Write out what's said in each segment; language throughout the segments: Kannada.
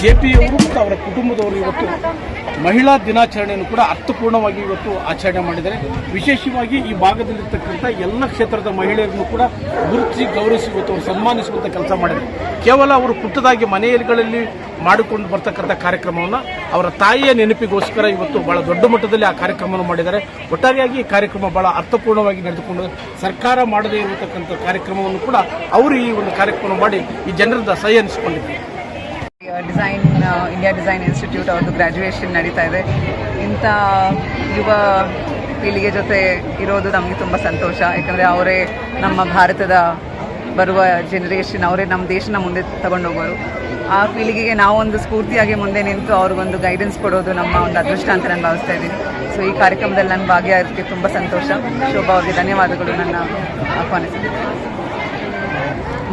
JP ಅವರು ಮತ್ತು ಅವರ ಕುಟುಂಬದವರು ಇವತ್ತು ಮಹಿಳಾ ದಿನಾಚರಣೆಯನ್ನು ಕೂಡ ಅರ್ಥಪೂರ್ಣವಾಗಿ ಇವತ್ತು ಆಚರಣೆ ಮಾಡಿದ್ದಾರೆ. ವಿಶೇಷವಾಗಿ ಈ ಭಾಗದಲ್ಲಿರ್ತಕ್ಕಂಥ ಎಲ್ಲ ಕ್ಷೇತ್ರದ ಮಹಿಳೆಯರನ್ನು ಕೂಡ ಗುರುತಿಸಿ ಗೌರವಿಸಿ ಇವತ್ತು ಅವರು ಸನ್ಮಾನಿಸುವಂಥ ಕೆಲಸ ಮಾಡಿದ್ದಾರೆ. ಕೇವಲ ಅವರು ಪುಟ್ಟದಾಗಿ ಮನೆಗಳಲ್ಲಿ ಮಾಡಿಕೊಂಡು ಬರ್ತಕ್ಕಂಥ ಕಾರ್ಯಕ್ರಮವನ್ನು ಅವರ ತಾಯಿಯ ನೆನಪಿಗೋಸ್ಕರ ಇವತ್ತು ಬಹಳ ದೊಡ್ಡ ಮಟ್ಟದಲ್ಲಿ ಆ ಕಾರ್ಯಕ್ರಮವನ್ನು ಮಾಡಿದ್ದಾರೆ. ಒಟ್ಟಾರೆಯಾಗಿ ಈ ಕಾರ್ಯಕ್ರಮ ಬಹಳ ಅರ್ಥಪೂರ್ಣವಾಗಿ ನಡೆದುಕೊಂಡು ಸರ್ಕಾರ ಮಾಡದೇ ಇರತಕ್ಕಂಥ ಕಾರ್ಯಕ್ರಮವನ್ನು ಕೂಡ ಅವರು ಈ ಒಂದು ಕಾರ್ಯಕ್ರಮ ಮಾಡಿ ಈ ಜನರಿಂದ ಸಹಿ ಅನ್ನಿಸಿಕೊಂಡಿದ್ದಾರೆ. ಇಂಡಿಯಾ ಡಿಸೈನ್ ಇನ್ಸ್ಟಿಟ್ಯೂಟ್ ಅವ್ರದ್ದು ಗ್ರ್ಯಾಜುಯೇಷನ್ ನಡೀತಾ ಇದೆ. ಇಂಥ ಯುವ ಪೀಳಿಗೆ ಜೊತೆ ಇರೋದು ನಮಗೆ ತುಂಬ ಸಂತೋಷ. ಯಾಕಂದರೆ ಅವರೇ ನಮ್ಮ ಭಾರತದ ಬರುವ ಜನರೇಷನ್, ಅವರೇ ನಮ್ಮ ದೇಶನ ಮುಂದೆ ತಗೊಂಡೋಗೋರು. ಆ ಪೀಳಿಗೆಗೆ ನಾವೊಂದು ಸ್ಫೂರ್ತಿಯಾಗಿ ಮುಂದೆ ನಿಂತು ಅವ್ರಿಗೊಂದು ಗೈಡೆನ್ಸ್ ಕೊಡೋದು ನಮ್ಮ ಒಂದು ಅದೃಷ್ಟ ಅಂತ ನಾನು ಭಾವಿಸ್ತಾ ಇದ್ದೀನಿ. ಸೊ ಈ ಕಾರ್ಯಕ್ರಮದಲ್ಲಿ ನಾನು ಭಾಗಿಯಾಗೋದಕ್ಕೆ ತುಂಬ ಸಂತೋಷ. ಶೋಭಾ ಅವರಿಗೆ ಧನ್ಯವಾದಗಳು ನನ್ನ ಆಹ್ವಾನಿಸಿದ್ದೀನಿ.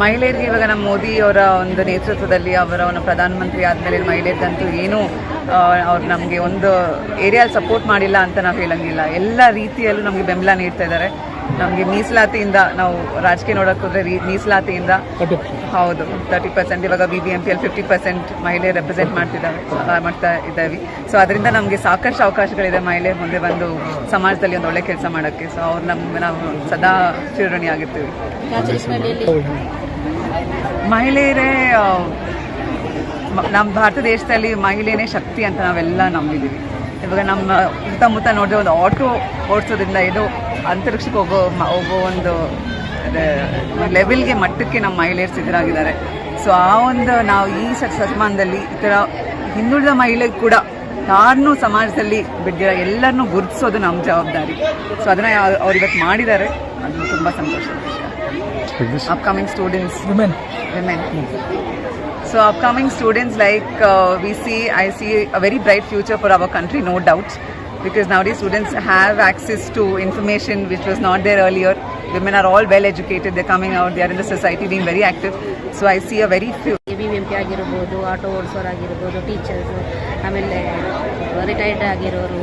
ಮಹಿಳೆಯರಿಗೆ ಇವಾಗ ನಮ್ಮ ಮೋದಿ ಅವರ ಒಂದು ನೇತೃತ್ವದಲ್ಲಿ ಅವರ ಪ್ರಧಾನಮಂತ್ರಿ ಆದಮೇಲೆ ಮಹಿಳೆಯರಿಗಂತೂ ಏನೂ ಅವ್ರು ನಮಗೆ ಒಂದು ಏರಿಯಲ್ಲಿ ಸಪೋರ್ಟ್ ಮಾಡಿಲ್ಲ ಅಂತ ನಾವು ಹೇಳಂಗಿಲ್ಲ. ಎಲ್ಲ ರೀತಿಯಲ್ಲೂ ನಮಗೆ ಬೆಂಬಲ ನೀಡ್ತಾ ಇದ್ದಾರೆ. ನಮಗೆ ಮೀಸಲಾತಿಯಿಂದ ನಾವು ರಾಜಕೀಯ ನೋಡೋಕೆ ಹೋದರೆ ಮೀಸಲಾತಿಯಿಂದ ಹೌದು 30%, ಇವಾಗ BBMPಯಲ್ಲಿ 50% ಮಹಿಳೆಯರು ರೆಪ್ರೆಸೆಂಟ್ ಮಾಡ್ತಾ ಇದ್ದಾವೆ. ಸೊ ಅದರಿಂದ ನಮಗೆ ಸಾಕಷ್ಟು ಅವಕಾಶಗಳಿದೆ ಮಹಿಳೆಯರು ಮುಂದೆ ಬಂದು ಸಮಾಜದಲ್ಲಿ ಒಂದು ಒಳ್ಳೆ ಕೆಲಸ ಮಾಡೋಕ್ಕೆ. ಸೊ ಅವ್ರು ನಾವು ಸದಾ ಚಿರಋಣಿ ಆಗಿರ್ತೀವಿ. ಮಹಿಳೆಯರೇ ನಮ್ಮ ಭಾರತ ದೇಶದಲ್ಲಿ ಮಹಿಳೆಯೇ ಶಕ್ತಿ ಅಂತ ನಾವೆಲ್ಲ ನಂಬಿದ್ದೀವಿ. ಇವಾಗ ನಮ್ಮ ಸುತ್ತಮುತ್ತ ನೋಡಿದ್ರೆ ಒಂದು ಆಟೋ ಓಡಿಸೋದ್ರಿಂದ ಇದು ಅಂತರಿಕ್ಷಕ್ಕೆ ಹೋಗೋ ಒಂದು ಲೆವೆಲ್ಗೆ ಮಟ್ಟಕ್ಕೆ ನಮ್ಮ ಮಹಿಳೆಯರು ಸಿದ್ಧರಾಗಿದ್ದಾರೆ. ಸೊ ಆ ಒಂದು ನಾವು ಈ ಶತಮಾನದಲ್ಲಿ ಈ ಥರ ಹಿಂದುಳಿದ ಮಹಿಳೆಗೆ ಕೂಡ ಯಾರನ್ನೂ ಸಮಾಜದಲ್ಲಿ ಬಿಡ್ದಿರ ಎಲ್ಲರನ್ನೂ ಗುರುತಿಸೋದು ನಮ್ಮ ಜವಾಬ್ದಾರಿ. ಸೊ ಅದನ್ನು ಅವ್ರು ಇವತ್ತು ಮಾಡಿದ್ದಾರೆ. ಅದು ತುಂಬ ಸಂತೋಷ. Upcoming students, women. So upcoming students, like I see a very bright future for our country, no doubt, because nowadays students have access to information which was not there earlier. Women are all well educated, they're coming out, they are in the society being very active. So I see a very few. BBMP ಆಗಿರ್ಬೋದು, ಆಟೋ ಓಡಿಸೋರಾಗಿರ್ಬೋದು, ಟೀಚರ್ಸು, ಆಮೇಲೆ ರಿಟೈರ್ಡ್ ಆಗಿರೋರು,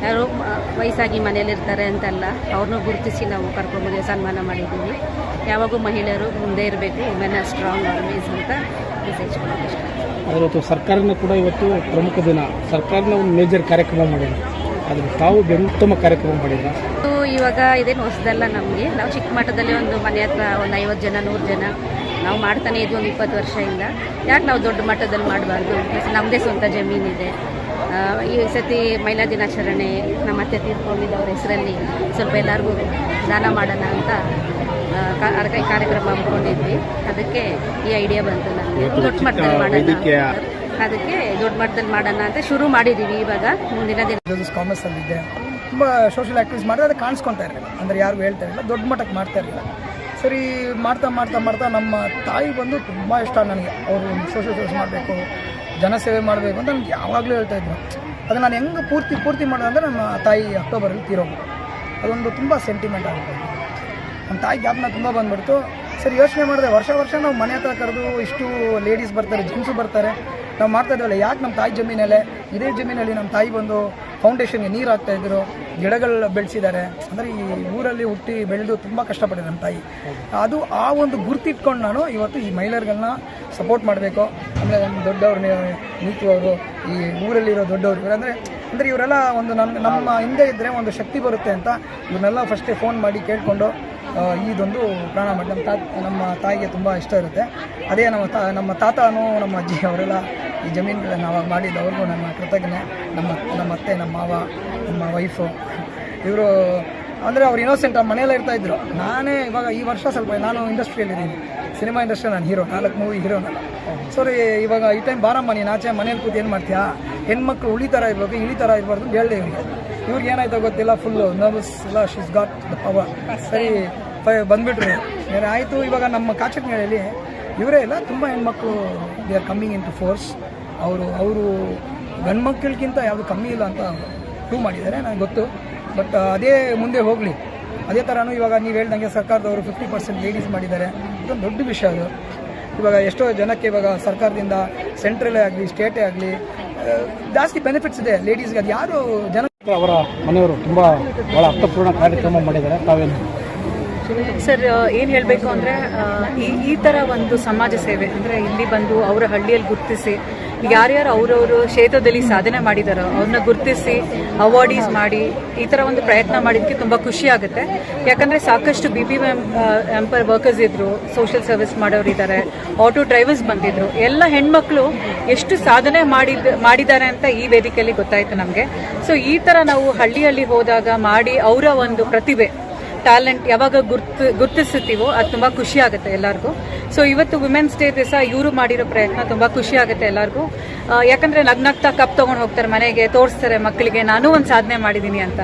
ಯಾರು ವಯಸ್ಸಾಗಿ ಮನೇಲಿರ್ತಾರೆ ಅಂತಲ್ಲ, ಅವ್ರನ್ನೂ ಗುರುತಿಸಿ ನಾವು ಕರ್ಕೊಂಡ್ಬಂದು ಸನ್ಮಾನ ಮಾಡಿದ್ದೀವಿ. ಯಾವಾಗೂ ಮಹಿಳೆಯರು ಮುಂದೆ ಇರಬೇಕು, ವುಮೆನ್ ಆರ್ ಸ್ಟ್ರಾಂಗ್ ಆಲ್ವೇಸ್ ಅಂತ ಮೆಸೇಜ್ ಕೊಡೋದು ಇಷ್ಟ. ಇವತ್ತು ಸರ್ಕಾರನ ಕೂಡ ಇವತ್ತು ಪ್ರಮುಖ ದಿನ, ಸರ್ಕಾರನ ಒಂದು ಮೇಜರ್ ಕಾರ್ಯಕ್ರಮ ಮಾಡಿದೆ. ಆದರೆ ತಾವು ಉತ್ತಮ ಕಾರ್ಯಕ್ರಮ ಮಾಡಿದ್ರೆ ಇವಾಗ ಇದೇನು ಹೊಸದಲ್ಲ ನಮಗೆ. ನಾವು ಚಿಕ್ಕ ಮಟ್ಟದಲ್ಲಿ ಒಂದು ಮನೆ ಹತ್ರ ಒಂದು 50 ಜನ 100 ಜನ ನಾವು ಮಾಡ್ತಾನೆ ಇದ್ವಿ ಒಂದು 20 ವರ್ಷದಿಂದ. ಯಾಕೆ ನಾವು ದೊಡ್ಡ ಮಟ್ಟದಲ್ಲಿ ಮಾಡಬಾರ್ದು? ನಮ್ಮದೇ ಸ್ವಂತ ಜಮೀನಿದೆ. ಈ ಸತಿ ಮಹಿಳಾ ದಿನಾಚರಣೆ ನಮ್ಮ ಅತ್ತೆ ತೀರ್ಕೊಂಡಿದ್ದವ್ರ ಹೆಸರಲ್ಲಿ ಸ್ವಲ್ಪ ಎಲ್ಲರಿಗೂ ದಾನ ಮಾಡೋಣ ಅಂತ ಕಾರ್ಯಕ್ರಮ ಹಮ್ಮಿಕೊಂಡಿದ್ವಿ. ಅದಕ್ಕೆ ಈ ಐಡಿಯಾ ಬಂತು ನನಗೆ. ದೊಡ್ಡ ಮಟ್ಟದಲ್ಲಿ ಮಾಡೋಣ ಅಂತ ಶುರು ಮಾಡಿದ್ದೀವಿ. ಇವಾಗ ಮುಂದಿನ ದಿನ ಕಾಮರ್ಸಲ್ಲಿದ್ದೆ, ತುಂಬ ಸೋಷಿಯಲ್ ಆ್ಯಕ್ಟಿವಿಟೀಸ್ ಮಾಡಿದ್ರೆ ಅದು ಕಾಣಿಸ್ಕೊತಾ ಇರಲಿಲ್ಲ. ಅಂದರೆ ಯಾರಿಗೂ ಹೇಳ್ತಾ ಇರಲಿಲ್ಲ, ದೊಡ್ಡ ಮಟ್ಟಕ್ಕೆ ಮಾಡ್ತಾ ಇರಲಿಲ್ಲ. ಸರಿ ಮಾಡ್ತಾ ನಮ್ಮ ತಾಯಿ ಬಂದು ತುಂಬ ಇಷ್ಟ ನನಗೆ. ಅವರು ಸೋಷಿಯಲ್ ಸರ್ವಿಸ್ ಮಾಡಬೇಕು, ಜನಸೇವೆ ಮಾಡಬೇಕು ಅಂತ ನನಗೆ ಯಾವಾಗಲೂ ಹೇಳ್ತಾಯಿದ್ರು. ಅದು ನಾನು ಹೆಂಗೆ ಪೂರ್ತಿ ಮಾಡೋದಂದರೆ ನಮ್ಮ ತಾಯಿ ಅಕ್ಟೋಬರಲ್ಲಿ ತೀರೋದು. ಅದೊಂದು ತುಂಬ ಸೆಂಟಿಮೆಂಟ್ ಆಗುತ್ತೆ. ನಮ್ಮ ತಾಯಿ ಜ್ಞಾಪನ ತುಂಬ ಬಂದುಬಿಡ್ತು. ಸರಿ ಯೋಚನೆ ಮಾಡಿದೆ, ವರ್ಷ ನಾವು ಮನೆ ಹತ್ರ ಕರೆದು ಇಷ್ಟು ಲೇಡೀಸ್ ಬರ್ತಾರೆ, ಜೆಂಟ್ಸು ಬರ್ತಾರೆ, ನಾವು ಮಾಡ್ತಾಯಿದ್ವಲ್ಲ, ಯಾಕೆ ನಮ್ಮ ತಾಯಿ ಜಮೀನಲ್ಲೇ ಇದೇ ಜಮೀನಲ್ಲಿ ನಮ್ಮ ತಾಯಿ ಬಂದು ಫೌಂಡೇಶನ್ಗೆ ನೀರು ಹಾಕ್ತಾಯಿದ್ರು, ಗಿಡಗಳು ಬೆಳೆಸಿದ್ದಾರೆ. ಅಂದರೆ ಈ ಊರಲ್ಲಿ ಹುಟ್ಟಿ ಬೆಳೆದು ತುಂಬ ಕಷ್ಟಪಟ್ಟಿದೆ ನಮ್ಮ ತಾಯಿ. ಅದು ಆ ಒಂದು ಗುರುತಿಟ್ಕೊಂಡು ನಾನು ಇವತ್ತು ಈ ಮಹಿಳೆಯರುಗಳನ್ನ ಸಪೋರ್ಟ್ ಮಾಡಬೇಕು. ಆಮೇಲೆ ದೊಡ್ಡವ್ರು ನೀತಿ ಅವರು, ಈ ಊರಲ್ಲಿರೋ ದೊಡ್ಡವರು ಅಂದರೆ ಇವರೆಲ್ಲ ಒಂದು ನಮ್ಮ ಹಿಂದೆ ಇದ್ದರೆ ಒಂದು ಶಕ್ತಿ ಬರುತ್ತೆ ಅಂತ ಇವನ್ನೆಲ್ಲ ಫಸ್ಟೇ ಫೋನ್ ಮಾಡಿ ಕೇಳಿಕೊಂಡು ಇದೊಂದು ಪ್ರಾಣ ಮಾಡಿ ನಮ್ಮ ತಾಯಿಗೆ ತುಂಬ ಇಷ್ಟ ಇರುತ್ತೆ. ಅದೇ ನಮ್ಮ ತಾತನೂ ನಮ್ಮ ಅಜ್ಜಿ ಅವರೆಲ್ಲ ಈ ಜಮೀನುಗಳನ್ನ ನಾವು ಮಾಡಿದ್ದು, ಅವ್ರಿಗೂ ನನ್ನ ಕೃತಜ್ಞೆ. ನಮ್ಮ ಅತ್ತೆ, ನಮ್ಮ ಮಾವ, ನಮ್ಮ ವೈಫು, ಇವರು ಅಂದರೆ ಅವ್ರು ಇನ್ನೋಸೆಂಟ್ ಮನೆಯಲ್ಲೇ ಇರ್ತಾಯಿದ್ರು. ನಾನೇ ಇವಾಗ ಈ ವರ್ಷ ಸ್ವಲ್ಪ ನಾನು ಇಂಡಸ್ಟ್ರಿಯಲ್ಲಿದ್ದೀನಿ, ಸಿನಿಮಾ ಇಂಡಸ್ಟ್ರಿ. ನಾನು ಹೀರೋ, 4 ಮೂವಿ ಹೀರೋನಲ್ಲ. ಸರಿ ಇವಾಗ ಈ ಟೈಮ್ ಬಾರಮ್ಮ ನೀನು ಆಚೆ ಮನೇಲಿ ಕೂತು ಏನು ಮಾಡ್ತೀಯಾ, ಹೆಣ್ಮಕ್ಳು ಉಳಿತಾರ ಇರಬೇಕು, ಇಳಿತಾರ ಇರಬಾರ್ದು ಅಂತ ಹೇಳಿದೆ ಇವ್ರಿಗೆ ಏನಾಯ್ತೋ ಗೊತ್ತಿಲ್ಲ, ಫುಲ್ಲು ನರ್ವಸ್ ಎಲ್ಲ, ಶೀಸ್ ಗಾಟ್ ದ ಪವರ್. ಸರಿ ಬಂದುಬಿಟ್ರು. ಆಯಿತು. ಇವಾಗ ನಮ್ಮ ಕಾಚಕ್ನಳ್ಳಿಯಲ್ಲಿ ಇವರೇ ಇಲ್ಲ, ತುಂಬ ಹೆಣ್ಮಕ್ಳು they are coming into force. ಅವರು ಗಂಡು ಮಕ್ಕಳಿಗಿಂತ ಯಾವುದು ಕಮ್ಮಿ ಇಲ್ಲ ಅಂತ ಪ್ರೂವ್ ಮಾಡಿದ್ದಾರೆ, ನನಗೆ ಗೊತ್ತು. ಬಟ್ ಅದೇ ಮುಂದೆ ಹೋಗಲಿ. ಅದೇ ಥರನೂ ಇವಾಗ ನೀವು ಹೇಳ್ದಂಗೆ ಸರ್ಕಾರದವರು 50% ಲೇಡೀಸ್ ಮಾಡಿದ್ದಾರೆ. ಇದೊಂದು ದೊಡ್ಡ ವಿಷಯ. ಅದು ಇವಾಗ ಎಷ್ಟೋ ಜನಕ್ಕೆ ಇವಾಗ ಸರ್ಕಾರದಿಂದ ಸೆಂಟ್ರಲ್ಲೇ ಆಗಲಿ ಸ್ಟೇಟೇ ಆಗಲಿ ಜಾಸ್ತಿ ಬೆನಿಫಿಟ್ಸ್ ಇದೆ ಲೇಡೀಸ್ಗೆ. ಅದು ಯಾರು ಜನ ಅವರ ಮನೆಯವರು ತುಂಬ ಭಾಳ ಅರ್ಥಪೂರ್ಣ ಕಾರ್ಯಕ್ರಮ ಮಾಡಿದ್ದಾರೆ. ತಾವೇನು ಸರ್ ಏನು ಹೇಳಬೇಕು ಅಂದರೆ ಈ ಥರ ಒಂದು ಸಮಾಜ ಸೇವೆ ಅಂದರೆ ಇಲ್ಲಿ ಬಂದು ಅವರ ಹಳ್ಳಿಯಲ್ಲಿ ಗುರುತಿಸಿ ಯಾರ್ಯಾರು ಅವ್ರವ್ರ ಕ್ಷೇತ್ರದಲ್ಲಿ ಸಾಧನೆ ಮಾಡಿದಾರೋ ಅವ್ರನ್ನ ಗುರುತಿಸಿ ಅವಾರ್ಡೀಸ್ ಮಾಡಿ ಈ ಥರ ಒಂದು ಪ್ರಯತ್ನ ಮಾಡಿದ್ದಕ್ಕೆ ತುಂಬ ಖುಷಿ ಆಗುತ್ತೆ. ಯಾಕಂದರೆ ಸಾಕಷ್ಟು BBMP ವರ್ಕರ್ಸ್ ಇದ್ರು, ಸೋಷಿಯಲ್ ಸರ್ವಿಸ್ ಮಾಡೋರು ಇದ್ದಾರೆ, ಆಟೋ ಡ್ರೈವರ್ಸ್ ಬಂದಿದ್ರು. ಎಲ್ಲ ಹೆಣ್ಮಕ್ಳು ಎಷ್ಟು ಸಾಧನೆ ಮಾಡಿದ್ದಾರೆ ಅಂತ ಈ ವೇದಿಕೆಯಲ್ಲಿ ಗೊತ್ತಾಯ್ತು ನಮಗೆ. ಸೊ ಈ ಥರ ನಾವು ಹಳ್ಳಿಯಲ್ಲಿ ಹೋದಾಗ ಮಾಡಿ ಅವರ ಒಂದು ಪ್ರತಿಭೆ ಟ್ಯಾಲೆಂಟ್ ಯಾವಾಗ ಗುರ್ತಿಸುತ್ತೀವೋ ಅದು ತುಂಬ ಖುಷಿ ಆಗುತ್ತೆ ಎಲ್ಲರಿಗೂ. ಸೊ ಇವತ್ತು ವುಮೆನ್ಸ್ ಡೇ ದಿವಸ ಇವರು ಮಾಡಿರೋ ಪ್ರಯತ್ನ ತುಂಬ ಖುಷಿ ಆಗುತ್ತೆ ಎಲ್ಲರಿಗೂ. ಯಾಕಂದರೆ ನಗ್ನಗ್ತಾ ಕಪ್ ತೊಗೊಂಡು ಹೋಗ್ತಾರೆ ಮನೆಗೆ, ತೋರಿಸ್ತಾರೆ ಮಕ್ಕಳಿಗೆ ನಾನು ಒಂದು ಸಾಧನೆ ಮಾಡಿದ್ದೀನಿ ಅಂತ.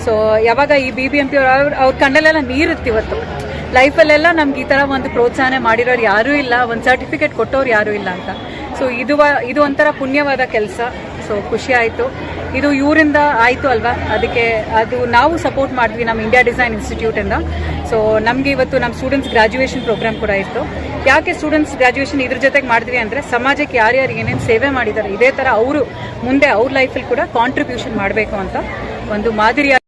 ಸೊ ಯಾವಾಗ ಈ BBMP ಅವ್ರ ಕಣ್ಣಲ್ಲೆಲ್ಲ ನೀರಿತ್ತು. ಇವತ್ತು ಲೈಫಲ್ಲೆಲ್ಲ ನಮ್ಗೆ ಈ ಥರ ಒಂದು ಪ್ರೋತ್ಸಾಹನೆ ಮಾಡಿರೋರು ಯಾರೂ ಇಲ್ಲ, ಒಂದು ಸರ್ಟಿಫಿಕೇಟ್ ಕೊಟ್ಟವ್ರು ಯಾರೂ ಇಲ್ಲ ಅಂತ. ಸೊ ಇದು ಒಂಥರ ಪುಣ್ಯವಾದ ಕೆಲಸ. ಸೊ ಖುಷಿ ಆಯಿತು. ಇದು ಇವರಿಂದ ಆಯಿತು ಅಲ್ವಾ, ಅದಕ್ಕೆ ಅದು ನಾವು ಸಪೋರ್ಟ್ ಮಾಡಿದ್ವಿ ನಮ್ಮ ಇಂಡಿಯಾ ಡಿಸೈನ್ ಇನ್ಸ್ಟಿಟ್ಯೂಟಿಂದ. ಸೊ ನಮಗೆ ಇವತ್ತು ನಮ್ಮ ಸ್ಟೂಡೆಂಟ್ಸ್ ಗ್ರಾಜ್ಯುಯೇಷನ್ ಪ್ರೋಗ್ರಾಮ್ ಕೂಡ ಇತ್ತು. ಯಾಕೆ ಸ್ಟೂಡೆಂಟ್ಸ್ ಗ್ರಾಜ್ಯುಯೇಷನ್ ಇದ್ರ ಜೊತೆಗೆ ಮಾಡಿದ್ವಿ ಅಂದರೆ ಸಮಾಜಕ್ಕೆ ಯಾರ್ಯಾರು ಏನೇನು ಸೇವೆ ಮಾಡಿದ್ದಾರೆ ಇದೇ ಥರ ಅವರು ಮುಂದೆ ಅವ್ರ ಲೈಫಲ್ಲಿ ಕೂಡ ಕಾಂಟ್ರಿಬ್ಯೂಷನ್ ಮಾಡಬೇಕು ಅಂತ ಒಂದು ಮಾದರಿಯಾಗಿ